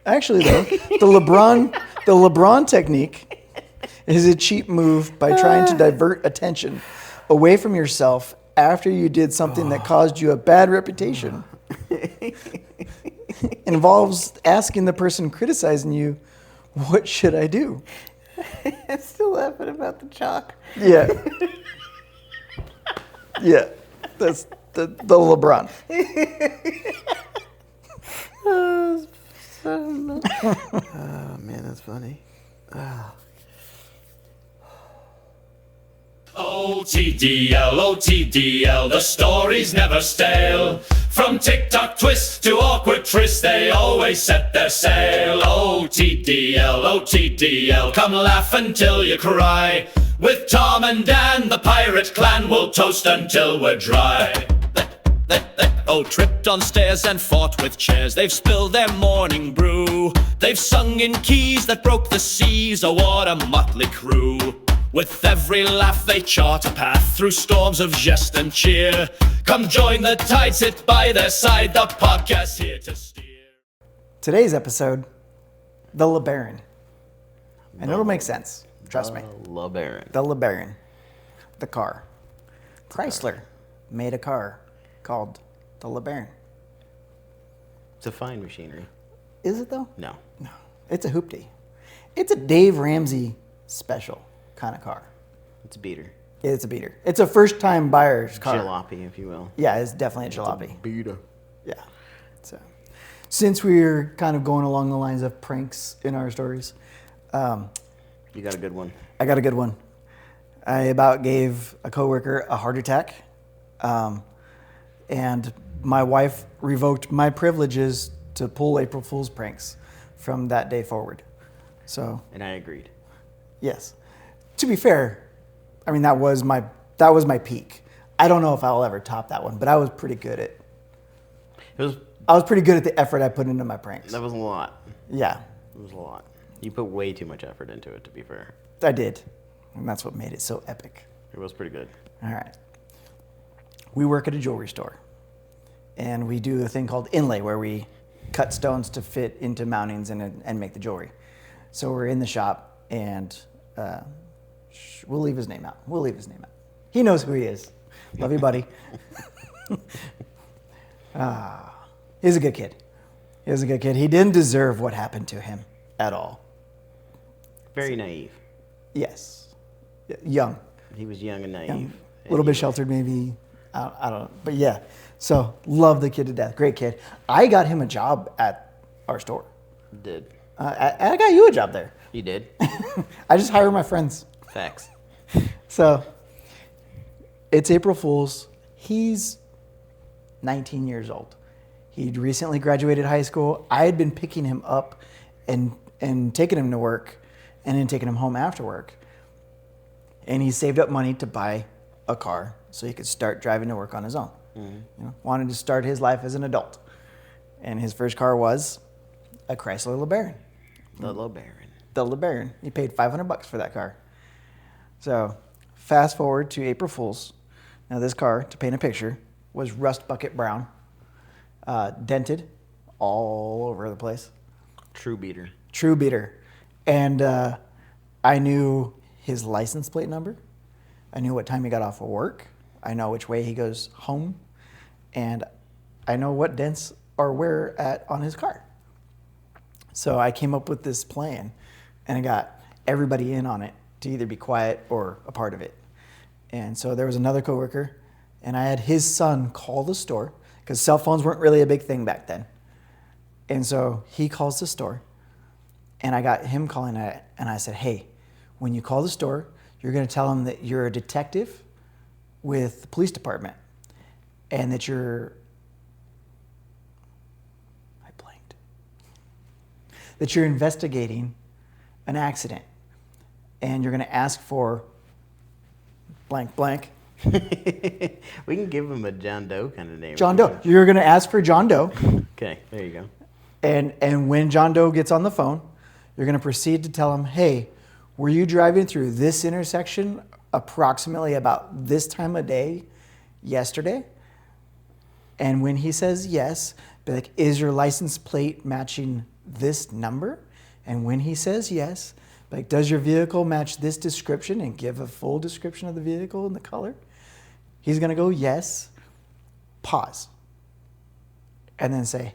Actually, though, the Lebron technique is a cheap move by trying to divert attention away from yourself after you did something that caused you a bad reputation. Involves asking the person criticizing you, "What should I do?" I'm still laughing about the chalk. Yeah. Yeah. That's the Lebron. Oh, man, that's funny. OTDL, OTDL, the story's never stale. From TikTok twist to awkward tryst, they always set their sail. OTDL, OTDL, come laugh until you cry. With Tom and Dan, the pirate clan, will toast until we're dry. Oh, tripped on stairs and fought with chairs. They've spilled their morning brew. They've sung in keys that broke the seas. Oh, what a motley crew. With every laugh they chart a path through storms of jest and cheer. Come join the tide, sit by their side, the podcast here to steer. Today's episode, the Lebaron. And it'll make sense. Trust me. Lebaron. The Lebaron. The car. Chrysler made a car called the Lebaron. It's a fine machinery. Is it though? No. No. It's a hoopty. It's a Dave Ramsey special kind of car. It's a beater. It's a beater. It's a first-time buyer's car. Jalopy, if you will. Yeah, it's definitely a jalopy. Beater. Yeah. So, since we're kind of going along the lines of pranks in our stories, You got a good one. I got a good one. I about gave a coworker a heart attack, and my wife revoked my privileges to pull April Fool's pranks from that day forward. So, And I agreed. yes. To be fair, I mean that was my peak. I don't know if I'll ever top that one, but I was pretty good at. I was pretty good at the effort I put into my pranks. That was a lot. Yeah, It was a lot. You put way too much effort into it, to be fair. I did, and that's what made it so epic. It was pretty good. All right. We work at a jewelry store, and we do a thing called inlay, where we cut stones to fit into mountings and make the jewelry. So we're in the shop, and we'll leave his name out. He knows who he is. Love you, buddy. He's a good kid. He didn't deserve what happened to him at all. Very naive. Yes. Young. He was young and naive. Young. A little bit sheltered, maybe. I don't know. But yeah. So, love the kid to death. Great kid. I got him a job at our store. Did. I got you a job there. You did. I just hire my friends. Facts. So, it's April Fool's. He's 19 years old. He'd recently graduated high school. I had been picking him up and taking him to work and then taking him home after work. And he saved up money to buy a car so he could start driving to work on his own. Mm-hmm. You know, wanted to start his life as an adult. And his first car was a Chrysler LeBaron. The LeBaron. The LeBaron. He paid $500 for that car. So, fast forward to April Fool's. Now, this car, to paint a picture, was rust bucket brown, dented all over the place. True beater. And I knew his license plate number. I knew what time he got off of work. I know which way he goes home. And I know what dents are where at on his car. So I came up with this plan, and I got everybody in on it to either be quiet or a part of it. And so there was another coworker, and I had his son call the store, because cell phones weren't really a big thing back then. And so he calls the store, and I got him calling it, and I said, hey, when you call the store, you're going to tell them that you're a detective with the police department, and that you're investigating an accident, and you're going to ask for blank blank. We can give him a John Doe kind of name. John Doe. You're going to ask for John Doe. Okay, there you go. And when John Doe gets on the phone, you're going to proceed to tell him, hey, were you driving through this intersection approximately about this time of day yesterday? And when he says yes, be like, is your license plate matching this number, and when he says yes, like, does your vehicle match this description, and give a full description of the vehicle and the color, he's going to go yes, pause, and then say,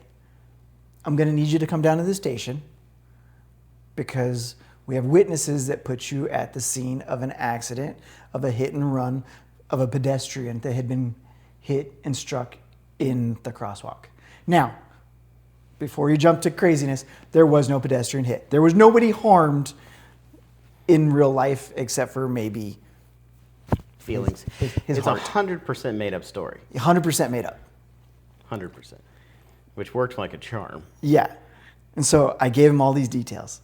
I'm going to need you to come down to the station because we have witnesses that put you at the scene of an accident, of a hit and run, of a pedestrian that had been hit and struck in the crosswalk. Now, before you jump to craziness, there was no pedestrian hit. There was nobody harmed in real life except for maybe Feelings. his It's heart. 100% made up story. 100% made up. 100%. Which worked like a charm. Yeah. And so I gave him all these details.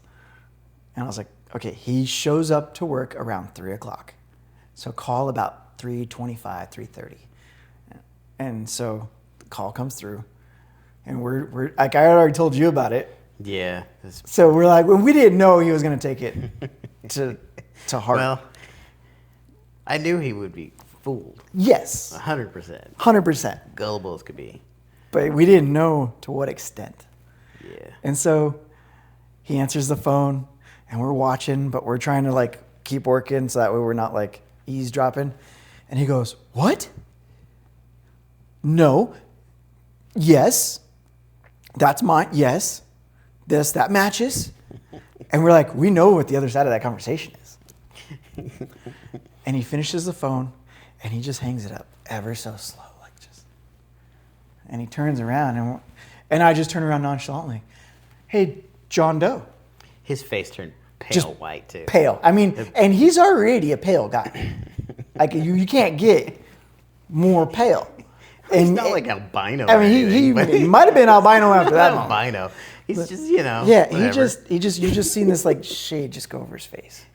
And I was like, okay, he shows up to work around 3 o'clock. So call about 3:25, 3:30. And so the call comes through. And we're like, I already told you about it. Yeah. So we're like, well, we didn't know he was going to take it to heart. Well, I knew he would be fooled. Yes. 100%. 100%. Gullible as could be. But we didn't know to what extent. Yeah. And so he answers the phone and we're watching, but we're trying to like keep working so that way we're not like eavesdropping. And he goes, what? No. Yes. That's mine. Yes. That matches. And we're like, we know what the other side of that conversation is. And he finishes the phone and he just hangs it up ever so slow, like just. And he turns around and I just turn around nonchalantly. Hey, John Doe. His face turned pale Just white, too. Pale. I mean, and he's already a pale guy. Like you can't get more pale. He's not like albino. I mean, he might have been albino after that moment. Albino. He's just, you know. Yeah, whatever. you just seen this like shade just go over his face.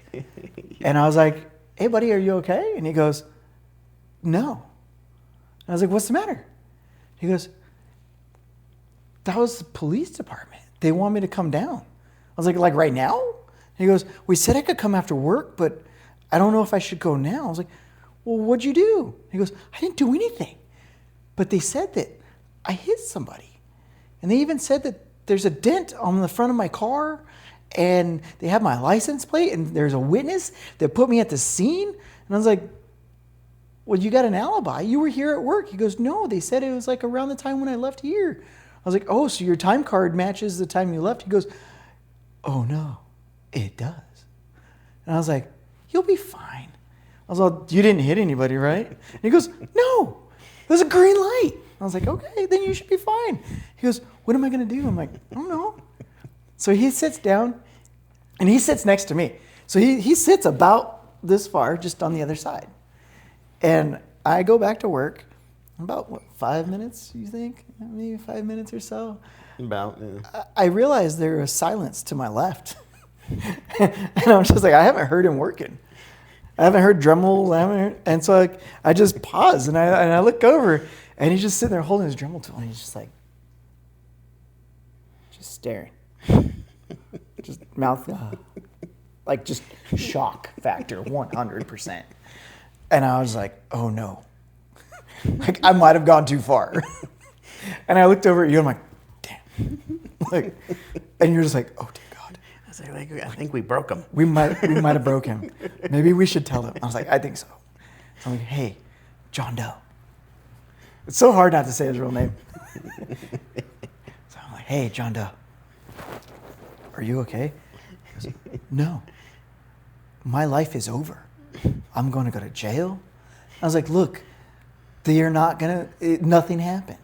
And I was like, hey buddy, are you okay? And he goes, no. I was like, what's the matter? He goes, that was the police department. They want me to come down. I was like right now? He goes, we said I could come after work, but I don't know if I should go now. I was like, well, what'd you do? He goes, I didn't do anything. But they said that I hit somebody. And they even said that there's a dent on the front of my car and they have my license plate and there's a witness that put me at the scene. And I was like, well, you got an alibi. You were here at work. He goes, no, they said it was like around the time when I left here. I was like, oh, so your time card matches the time you left? He goes, oh no, it does. And I was like, you'll be fine. I was like, you didn't hit anybody, right? And he goes, no, it was a green light. I was like, okay, then you should be fine. He goes, what am I going to do? I'm like, I don't know. So he sits down and he sits next to me. So he sits about this far, just on the other side. And I go back to work. About, what, 5 minutes, you think? Maybe 5 minutes or so. About, yeah. I realized there was silence to my left. And I'm just like, I haven't heard him working. I haven't heard Dremel. And so I just pause and I look over and he's just sitting there holding his Dremel tool and he's just like, just staring. Just mouth, like just shock factor 100%. And I was like, oh no. Like I might have gone too far. And I looked over at you and I'm like, damn. Like, and you're just like, oh dear God. I was like, I think we broke him. We might have broke him. Maybe we should tell him. I was like, I think so. So I'm like, hey, John Doe. It's so hard not to say his real name. So I'm like, hey, John Doe. Are you okay? He goes, no. My life is over. I'm going to go to jail. I was like, look, nothing happened.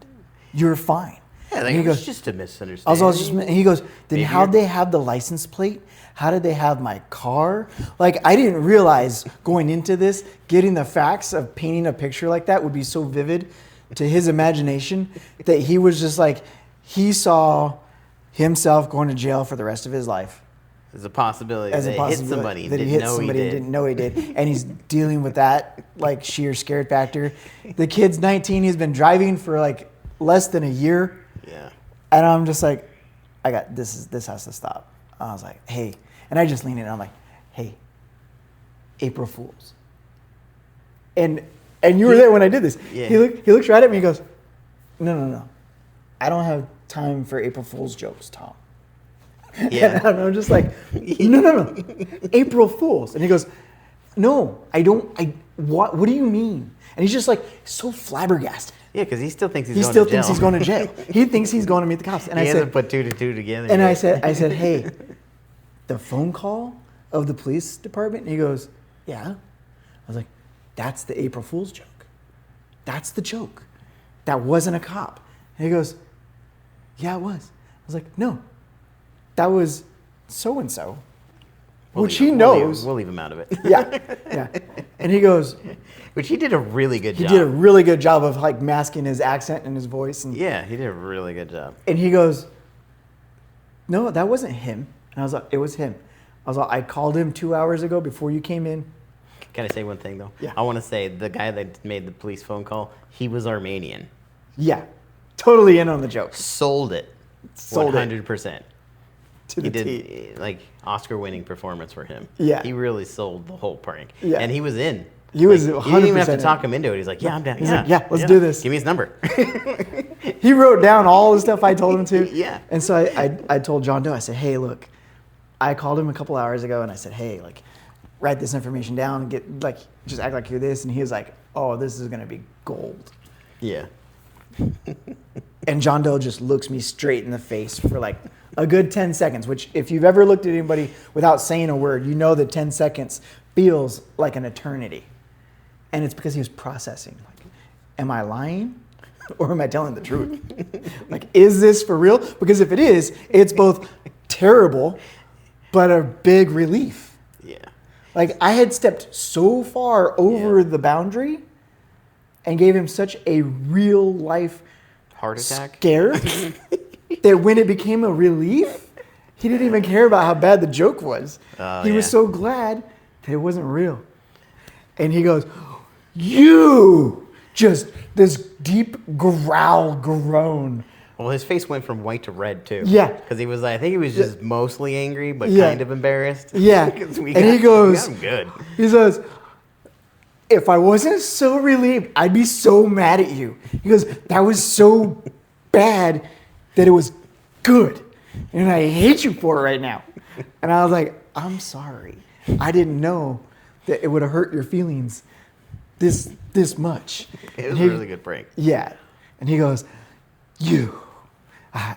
You're fine. Yeah, And he it was goes, just a misunderstanding. I was all just, and he goes, then Maybe how'd you're- they have the license plate? How did they have my car? Like, I didn't realize going into this, getting the facts of painting a picture like that would be so vivid to his imagination that he was just like, he saw himself going to jail for the rest of his life. There's a possibility As that a he hit possibility somebody and that he didn't hit know somebody he and did. didn't know he did. And he's dealing with that, like, sheer scared factor. The kid's 19. He's been driving for, like, less than a year. Yeah. And I'm just like, this has to stop. I was like, hey. And I just leaned in and I'm like, hey, April Fools. And you were there when I did this. Yeah. He looks right at me and goes, no. I don't have time for April Fool's jokes, Tom. Yeah. And I'm just like, no. April Fools. And he goes, no, I don't. What do you mean? And he's just like so flabbergasted. Yeah, because he still thinks He he's still going to jail. thinks he's going to jail. He thinks he's going to meet the cops. And He I hasn't said, put two to two together and yet. I said, hey, the phone call of the police department? And he goes, yeah. I was like, that's the April Fool's joke. That's the joke. That wasn't a cop. And he goes, yeah, it was. I was like, no, that was so-and-so, which he knows. We'll leave him out of it. Yeah. And he goes, Which he did a really good he job. did a really good job of like masking his accent and his voice. And, Yeah, he did a really good job. and he goes, no, that wasn't him. And I was like, it was him. I was like, I called him 2 hours ago before you came in. Can I say one thing, though? Yeah. I want to say the guy that made the police phone call, he was Armenian. Yeah, totally in on the joke. Sold it. Sold it 100%. to He the did, T. like, Oscar-winning performance for him. Yeah. He really sold the whole prank. Yeah. And he was in. He was Like, you didn't even have 100% to in. talk him into it. He's like, yeah, I'm down. He's yeah, like, yeah, let's do this. Give me his number. He wrote down all the stuff I told him to. Yeah. And so I told John Doe, I said, hey, look, I called him a couple hours ago and I said, hey, like, write this information down and get, like, just act like you're this. And he was like, oh, this is going to be gold. Yeah. And John Doe just looks me straight in the face for like a good 10 seconds, which if you've ever looked at anybody without saying a word, you know that 10 seconds feels like an eternity. And it's because he was processing. Like, am I lying or am I telling the truth? Like, is this for real? Because if it is, it's both terrible, but a big relief. Yeah. Like, I had stepped so far over the boundary and gave him such a real life Heart attack? scare that when it became a relief, he didn't even care about how bad the joke was. Oh, He was yeah. so glad that it wasn't real. And he goes, you! Just this deep groan. Well, his face went from white to red, too. Yeah. Because he was, I think he was just mostly angry, but Yeah. kind of embarrassed. Yeah. 'Cause And he goes, we got him good. He says, if I wasn't so relieved, I'd be so mad at you. He goes, that was so bad that it was good. And I hate you for it right now. And I was like, I'm sorry. I didn't know that it would have hurt your feelings this much. It was And a he- really good prank. Yeah. And he goes, you.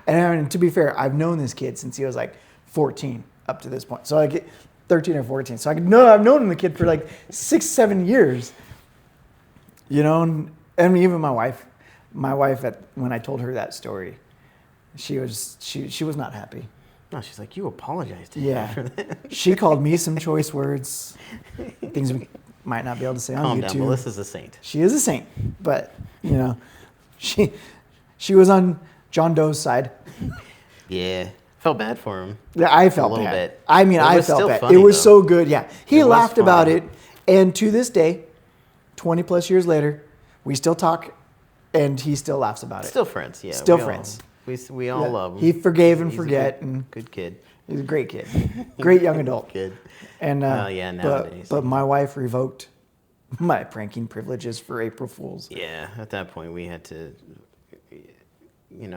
And I mean, to be fair, I've known this kid since he was like 14 up to this point. So like 13 or 14. So I've known the kid for like 6-7 years. You know, and even my wife when I told her that story, she was not happy. No, she's like, you apologized to him Yeah. for that. She called me some choice words, things we might not be able to say on Calm YouTube. down, Melissa's a saint. She is a saint, but you know, she was on John Doe's side. Yeah. Felt bad for him. Yeah, I felt A little bad. bit. I mean, It I was felt still bad. funny, It was though. so good. Yeah, he It was laughed about funny. it, and to this day, 20 plus years later, we still talk, and he still laughs about it. Still friends, yeah. Still we all- friends. We all Yeah. love him. He forgave and He's a forget, good, and good kid. he's a great kid, great young adult. Kid. And Oh, yeah, nowadays. but my wife revoked my pranking privileges for April Fools. Yeah, at that point we had to,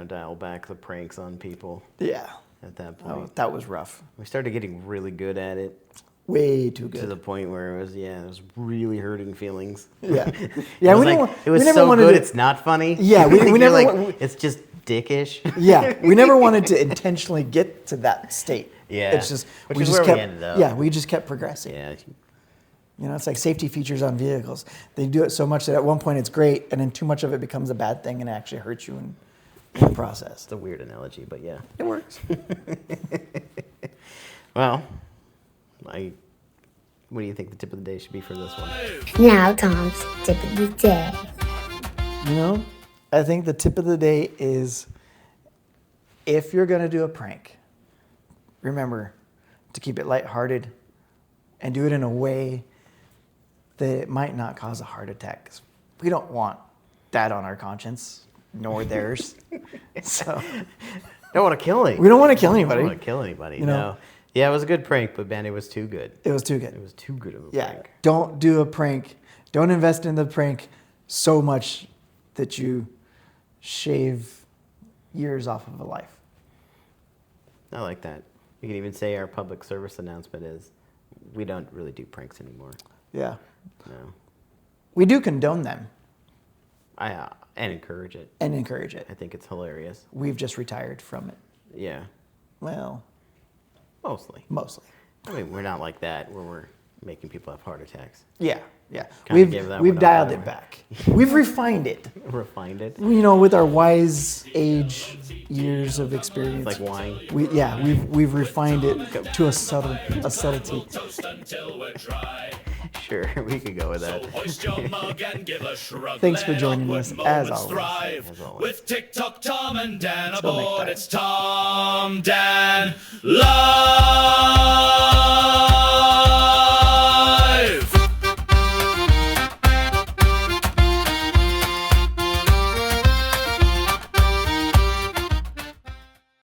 dial back the pranks on people. Yeah, At that point, that was rough. we started getting really good at it Way too to good. the point where it was really hurting feelings. Yeah, It yeah. was, We, like, never, it was we never so wanted good, to, it's not funny. Yeah, we You're never like, wa- it's just dickish. Yeah, we never wanted to intentionally get to that state. Yeah, it's just which we is just where we kept. ended up. Yeah, we just kept progressing. Yeah, You know, it's like safety features on vehicles. They do it so much that at one point it's great, and then too much of it becomes a bad thing and actually hurts you in the process. it's a weird analogy, but yeah. It works. Well, what do you think the tip of the day should be for this one? Now Tom's tip of the day. You know, I think the tip of the day is if you're going to do a prank, remember to keep it lighthearted and do it in a way that it might not cause a heart attack. 'Cause we don't want that on our conscience, nor theirs. So Don't want to kill anybody. we don't want to kill I anybody. don't want to kill anybody. You know? No. Yeah, it was a good prank, but man, it was too good. It was too It good. was too good of a Yeah. prank. Don't do a prank. Don't invest in the prank so much that you shave years off of a life. I like that. We can even say our public service announcement is, we don't really do pranks anymore. Yeah. No. We do condone them And encourage it. and encourage it. I think it's hilarious. We've just retired from it. Yeah, Well, mostly. mostly. I mean, we're not like that where we're making people have heart attacks. Yeah, yeah. Kinda gave that We've one up dialed anyway. it back. We've refined it. Refined it. You know, with our wise age years of experience. Like wine. We've refined it to a subtlety. Toast until we're dry. Sure, we could go with So that. hoist your mug and give a shrug. Thanks for Let joining awkward us, as moments always. thrive. As always. With TikTok Tom and Dan Till next aboard, time. it's Tom, Dan, Love.